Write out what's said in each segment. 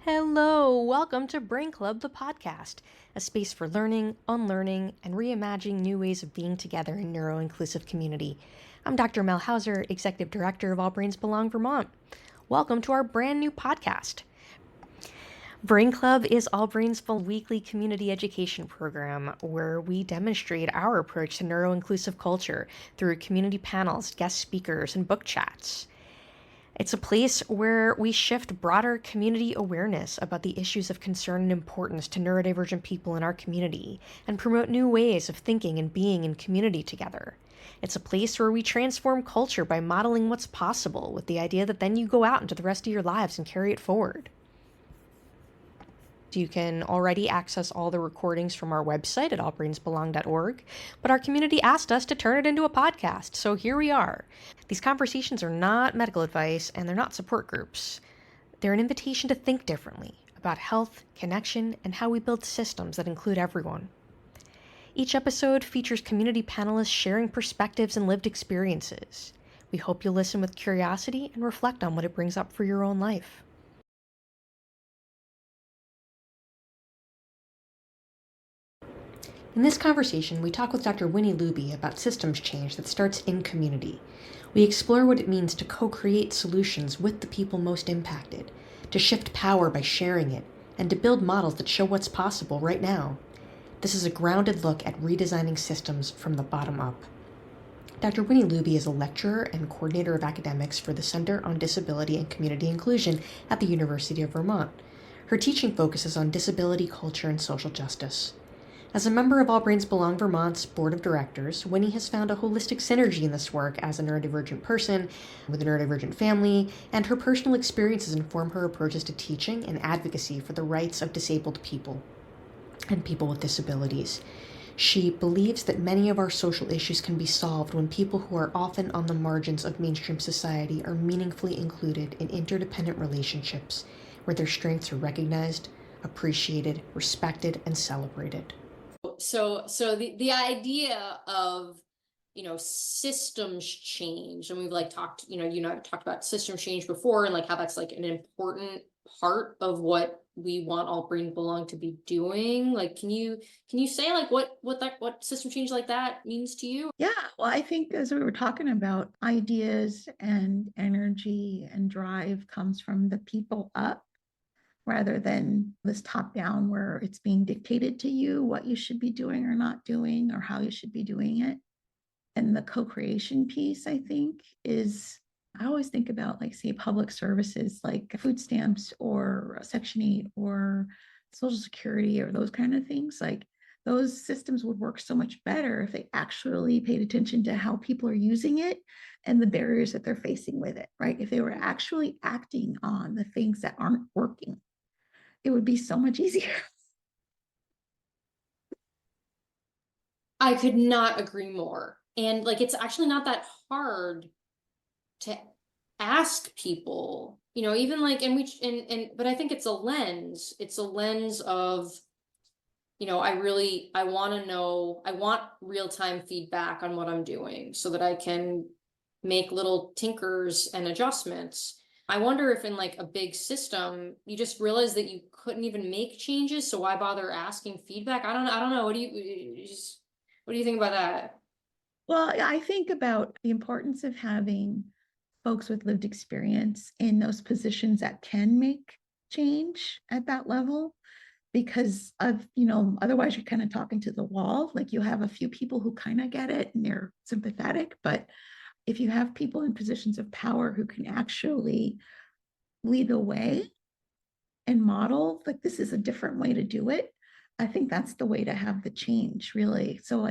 Hello, welcome to Brain Club, the podcast, a space for learning, unlearning, and reimagining new ways of being together in neuroinclusive community. I'm Dr. Mel Hauser, Executive Director of All Brains Belong Vermont. Welcome to our brand new podcast. Brain Club is All Brains' full weekly community education program where we demonstrate our approach to neuroinclusive culture through community panels, guest speakers, and book chats. It's a place where we shift broader community awareness about the issues of concern and importance to neurodivergent people in our community and promote new ways of thinking and being in community together. It's a place where we transform culture by modeling what's possible with the idea that then you go out into the rest of your lives and carry it forward. You can already access all the recordings from our website at allbrainsbelong.org, but our community asked us to turn it into a podcast, so here we are. These conversations are not medical advice and they're not support groups. They're an invitation to think differently about health, connection, and how we build systems that include everyone. Each episode features community panelists sharing perspectives and lived experiences. We hope you'll listen with curiosity and reflect on what it brings up for your own life. In this conversation, we talk with Dr. Winnie Looby about systems change that starts in community. We explore what it means to co-create solutions with the people most impacted, to shift power by sharing it, and to build models that show what's possible right now. This is a grounded look at redesigning systems from the bottom up. Dr. Winnie Looby is a lecturer and coordinator of academics for the Center on Disability and Community Inclusion at the University of Vermont. Her teaching focuses on disability, culture, and social justice. As a member of All Brains Belong Vermont's Board of Directors, Winnie has found a holistic synergy in this work as a neurodivergent person with a neurodivergent family, and her personal experiences inform her approaches to teaching and advocacy for the rights of disabled people and people with disabilities. She believes that many of our social issues can be solved when people who are often on the margins of mainstream society are meaningfully included in interdependent relationships where their strengths are recognized, appreciated, respected, and celebrated. So the idea of systems change, and we've talked, you and I've talked about systems change before, and how that's an important part of what we want All Brains Belong to be doing. Can you say what system change like that means to you? Yeah, well, I think as we were talking about, ideas and energy and drive comes from the people up rather than this top down where it's being dictated to you what you should be doing or not doing or how you should be doing it. And the co-creation piece, I think, is I always think about say public services like food stamps or Section 8 or Social Security or those kind of things. Those systems would work so much better if they actually paid attention to how people are using it and the barriers that they're facing with it, right? If they were actually acting on the things that aren't working, it would be so much easier. I could not agree more. And it's actually not that hard to ask people, even but I think it's a lens. It's a lens of, I want to know, I want real-time feedback on what I'm doing so that I can make little tinkers and adjustments. I wonder if in a big system, you just realize that you couldn't even make changes. So why bother asking feedback? I don't know. What do you think about that? Well, I think about the importance of having folks with lived experience in those positions that can make change at that level because of, otherwise you're kind of talking to the wall. You have a few people who kind of get it and they're sympathetic, but if you have people in positions of power who can actually lead the way and model, this is a different way to do it, I think that's the way to have the change, really. So,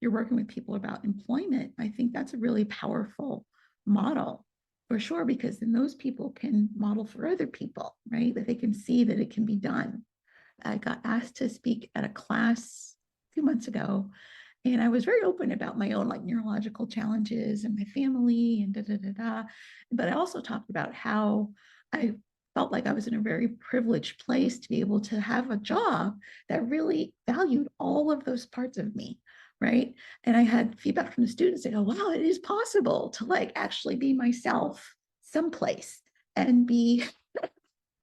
you're working with people about employment, I think that's a really powerful model for sure, because then those people can model for other people, right? That they can see that it can be done. I got asked to speak at a class a few months ago, and I was very open about my own neurological challenges and my family and da da da da. But I also talked about how I felt like I was in a very privileged place to be able to have a job that really valued all of those parts of me, right? And I had feedback from the students. They go, wow, it is possible to actually be myself someplace and be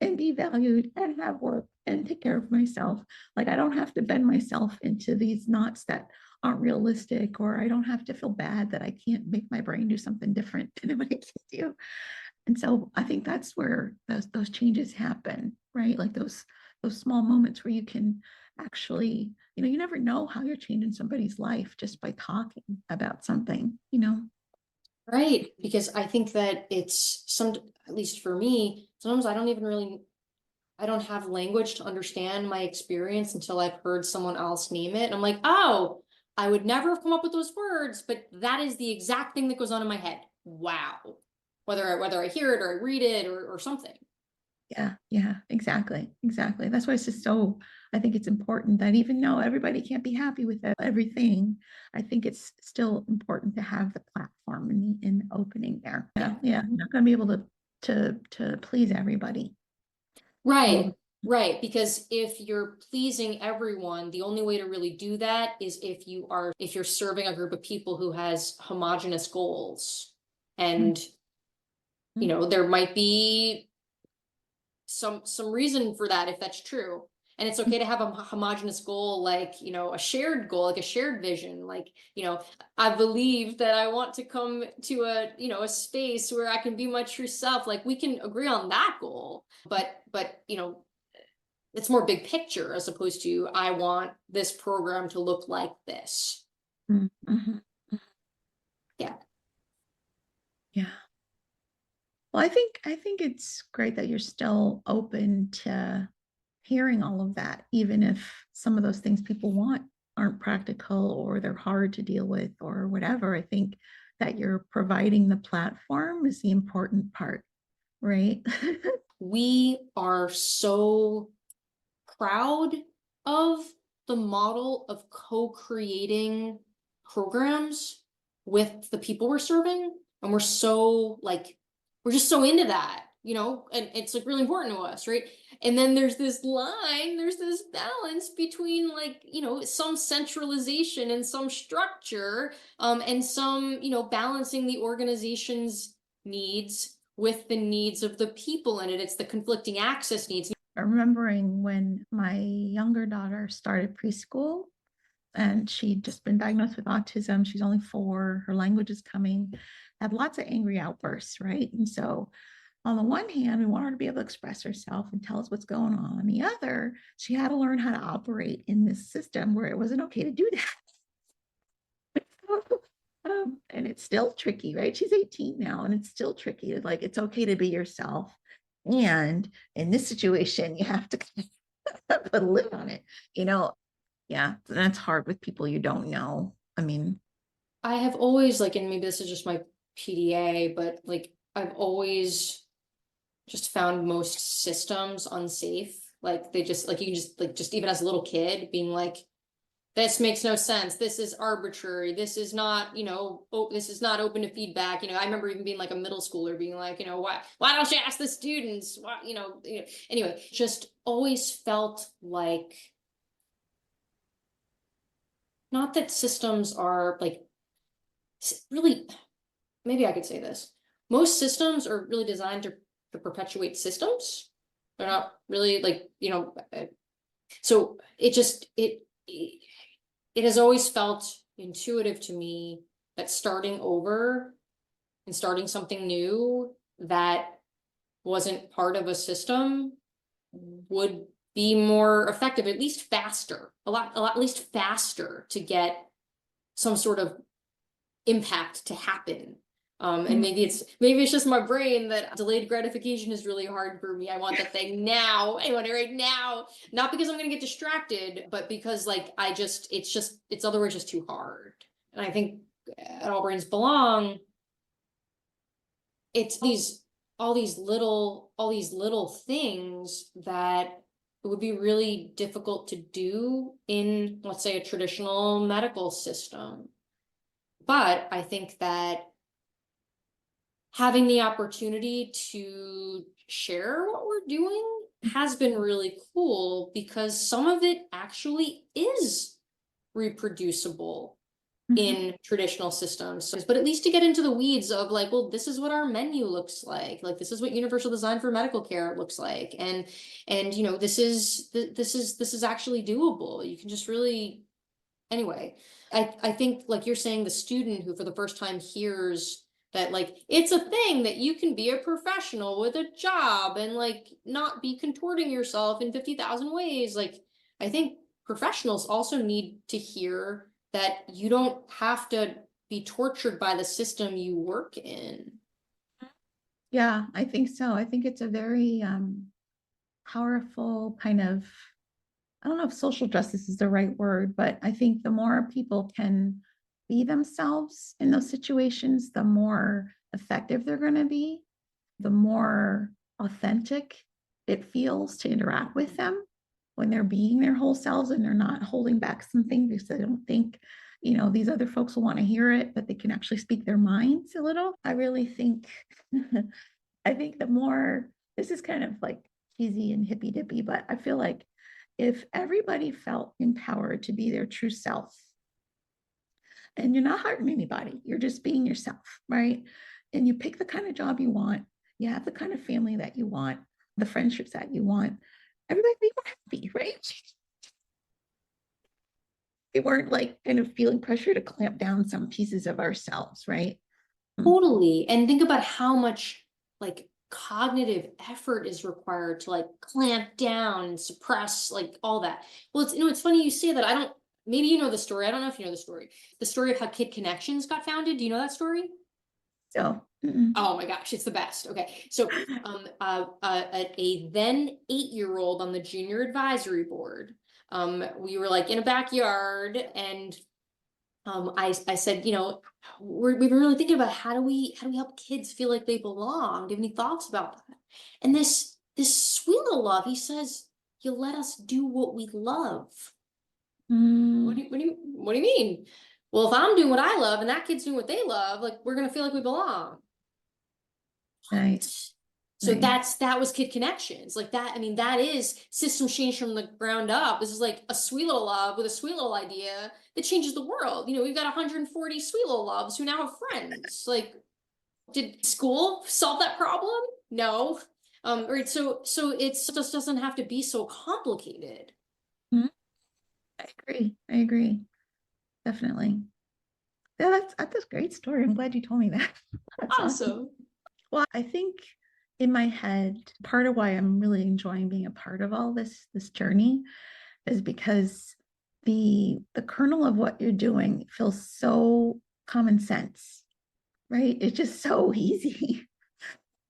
and be valued and have work and take care of myself. Like, I don't have to bend myself into these knots that aren't realistic, or I don't have to feel bad that I can't make my brain do something different than what it can do. And so I think that's where those changes happen, right? Like those small moments where you can actually, you never know how you're changing somebody's life just by talking about something. Right, because I think that it's at least for me, sometimes I don't have language to understand my experience until I've heard someone else name it. And I'm like, oh, I would never have come up with those words, but that is the exact thing that goes on in my head. Wow. Whether I hear it or I read it or something. Yeah, exactly. That's why it's just I think it's important that even though everybody can't be happy with everything, I think it's still important to have the platform and the opening there. Yeah. I'm not going to be able to please everybody. Right. Right, because if you're pleasing everyone, the only way to really do that is if you're serving a group of people who has homogenous goals. And there might be some reason for that, if that's true. And it's okay to have a homogenous goal, like, a shared goal, like a shared vision. Like, I believe that I want to come to a space where I can be my true self. Like, we can agree on that goal, but it's more big picture as opposed to, I want this program to look like this. Mm-hmm. Yeah. Yeah. Well, I think it's great that you're still open to hearing all of that, even if some of those things people want aren't practical or they're hard to deal with or whatever. I think that you're providing the platform is the important part, right? We are so proud of the model of co-creating programs with the people we're serving. And we're just so into that, and it's like really important to us, right? And then there's this balance between some centralization and some structure, and some, balancing the organization's needs with the needs of the people in it. It's the conflicting access needs. Remembering when my younger daughter started preschool and she'd just been diagnosed with autism. She's only 4, her language is coming, had lots of angry outbursts, right? And so on the one hand, we want her to be able to express herself and tell us what's going on. On the other, she had to learn how to operate in this system where it wasn't okay to do that. And it's still tricky, right? She's 18 now, and it's still tricky. Like, it's okay to be yourself. And in this situation, you have to put a lid on it, Yeah, that's hard with people you don't know. I mean, I have always and maybe this is just my PDA, but I've always just found most systems unsafe. Like, they just you can just even as a little kid being like, this makes no sense. This is arbitrary. This is not, this is not open to feedback. I remember even being like a middle schooler being like, why don't you ask the students? Why, anyway, just always felt like, not that systems are really, maybe I could say this. Most systems are really designed to perpetuate systems. They're not really so it has always felt intuitive to me that starting over and starting something new that wasn't part of a system would be more effective, at least faster, at least faster to get some sort of impact to happen. And maybe it's just my brain that delayed gratification is really hard for me. I want the thing now. I want it right now. Not because I'm gonna get distracted, but because it's otherwise just too hard. And I think at All Brains Belong, it's all these little things that it would be really difficult to do in, let's say, a traditional medical system. But I think that having the opportunity to share what we're doing has been really cool, because some of it actually is reproducible. in traditional systems, but at least to get into the weeds of like, well, this is what our menu looks like this is what universal design for medical care looks like, and you know, this is actually doable. You can just really, anyway, I think like you're saying, the student who for the first time hears that like it's a thing that you can be a professional with a job and like not be contorting yourself in 50,000 ways, like I think professionals also need to hear that you don't have to be tortured by the system you work in. Yeah, I think so. I think it's a very powerful kind of, I don't know if social justice is the right word, but I think the more people can be themselves in those situations, the more effective they're going to be, the more authentic it feels to interact with them when they're being their whole selves and they're not holding back something because they don't think, you know, these other folks will want to hear it, but they can actually speak their minds a little. I really think, I think the more, this is kind of like cheesy and hippy dippy, but I feel like if everybody felt empowered to be their true self, and you're not hurting anybody, you're just being yourself, right? And you pick the kind of job you want, you have the kind of family that you want, the friendships that you want, everybody be happy, right? They weren't like kind of feeling pressure to clamp down some pieces of ourselves, right? Totally. And think about how much like cognitive effort is required to like clamp down and suppress like all that. Well, it's, you know, it's funny you say that. I don't, maybe you know the story. I don't know if you know the story of how Kid Connections got founded. Do you know that story? So, oh my gosh, it's the best. Okay. So, a then 8-year-old on the junior advisory board, we were like in a backyard and I said, you know, we've been really thinking about how do we help kids feel like they belong? Do you have any thoughts about that? And this sweet little love, he says, you let us do what we love. What do you mean? Well, if I'm doing what I love and that kid's doing what they love, like we're gonna feel like we belong. nice. So Nice. that was Kid Connections. Like that, I mean, that is system change from the ground up. This is like a sweet little love with a sweet little idea that changes the world. You know, we've got 140 sweet little loves who now have friends. Like, did school solve that problem? No. Right. So it just doesn't have to be so complicated. I agree. I agree. Definitely. Yeah, that's a great story. I'm glad you told me that. That's awesome. Awesome. Well, I think in my head, part of why I'm really enjoying being a part of all this journey is because the kernel of what you're doing feels so common sense, right? It's just so easy.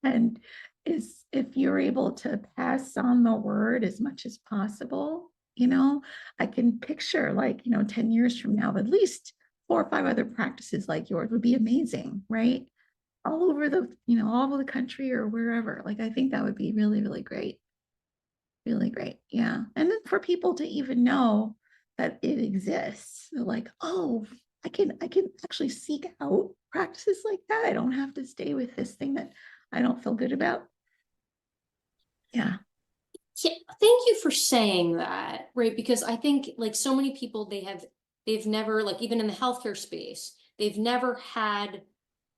And is if you're able to pass on the word as much as possible, you know, I can picture like, you know, 10 years from now, at least 4 or 5 other practices like yours would be amazing, right? All over the, you know, all over the country or wherever. Like, I think that would be really, really great. Really great. Yeah. And then for people to even know that it exists, like, oh, I can actually seek out practices like that. I don't have to stay with this thing that I don't feel good about. Yeah. Yeah, thank you for saying that, right? Because I think like so many people, they've never, like even in the healthcare space, they've never had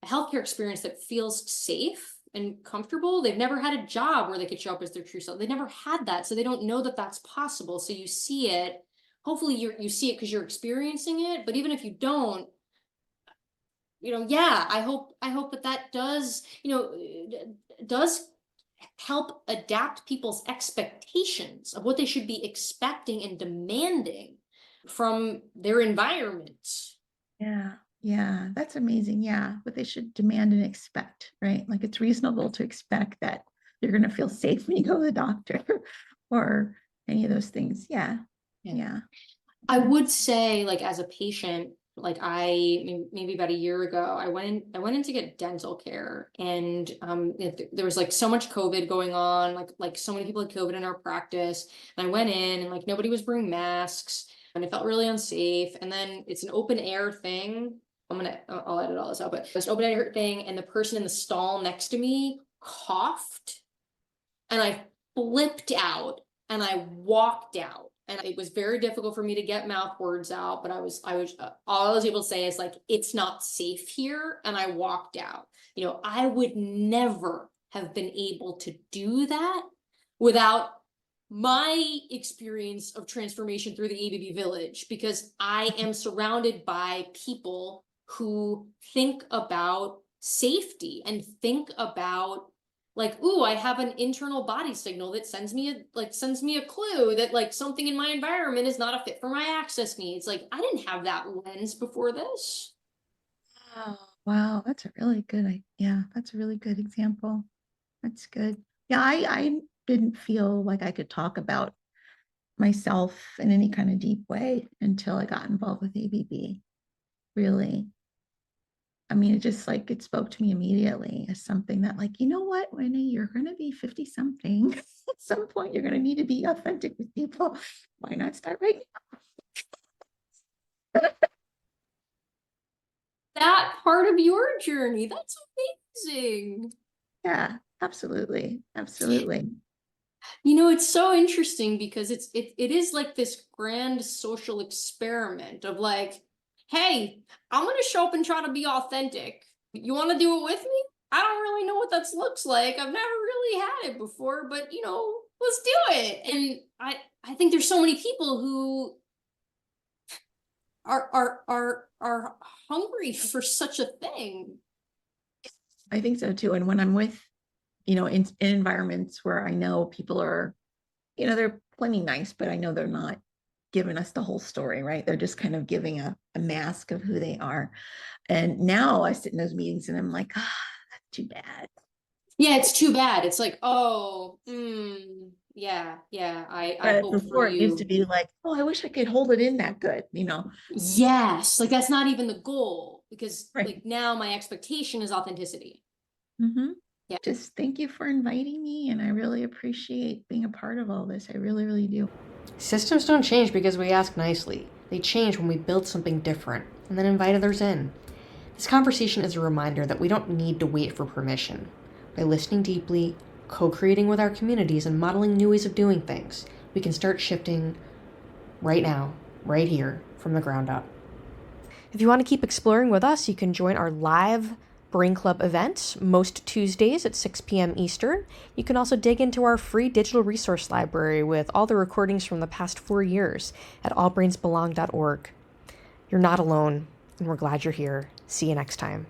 a healthcare experience that feels safe and comfortable. They've never had a job where they could show up as their true self. They never had that. So they don't know that that's possible. So you see it, hopefully you see it because you're experiencing it. But even if you don't, you know, yeah, I hope that does, you know, does help adapt people's expectations of what they should be expecting and demanding from their environment. Yeah. Yeah. That's amazing. Yeah. But they should demand and expect, right? Like it's reasonable to expect that you're going to feel safe when you go to the doctor or any of those things. Yeah. Yeah. I would say, like, as a patient, like maybe about a year ago, I went in to get dental care, and there was like so much COVID going on, like so many people had COVID in our practice, and I went in and like nobody was wearing masks, and it felt really unsafe. And then it's an open air thing. I'll edit all this out, but it's an open air thing, and the person in the stall next to me coughed, and I flipped out, and I walked out. and it was very difficult for me to get mouth words out, but all I was able to say is like, it's not safe here. And I walked out. You know, I would never have been able to do that without my experience of transformation through the ABB village, because I am surrounded by people who think about safety and think about like, ooh, I have an internal body signal that sends me a clue that like something in my environment is not a fit for my access needs. Like, I didn't have that lens before this. Oh, wow, that's a really good, yeah, that's a really good example. That's good. Yeah, I didn't feel like I could talk about myself in any kind of deep way until I got involved with ABB. Really. I mean, it just like, it spoke to me immediately as something that like, you know what, Winnie, you're going to be 50 something. At some point, you're going to need to be authentic with people. Why not start right now? That part of your journey, that's amazing. Yeah, absolutely. Absolutely. You know, it's so interesting because it is like this grand social experiment of like, hey, I'm gonna show up and try to be authentic. You want to do it with me? I don't really know what that looks like. I've never really had it before, but you know, let's do it. And I think there's so many people who are hungry for such a thing. I think so too. And when I'm with, you know, in environments where I know people are, you know, they're plenty nice, but I know they're not giving us the whole story, right? They're just kind of giving a mask of who they are. And now I sit in those meetings and I'm like, ah, that's too bad. Yeah, it's too bad. It's like, oh, yeah, I But hope before for it used to you. be like, oh, I wish I could hold it in that good, you know? Yes, like that's not even the goal, because Right. like now my expectation is authenticity. Mm-hmm. Yeah. Just thank you for inviting me. And I really appreciate being a part of all this. I really, really do. Systems don't change because we ask nicely. They change when we build something different and then invite others in. This conversation is a reminder that we don't need to wait for permission. By listening deeply, co-creating with our communities, and modeling new ways of doing things, we can start shifting right now, right here, from the ground up. If you want to keep exploring with us, you can join our live Brain Club events most Tuesdays at 6 p.m. Eastern. You can also dig into our free digital resource library with all the recordings from the past 4 years at allbrainsbelong.org. You're not alone, and we're glad you're here. See you next time.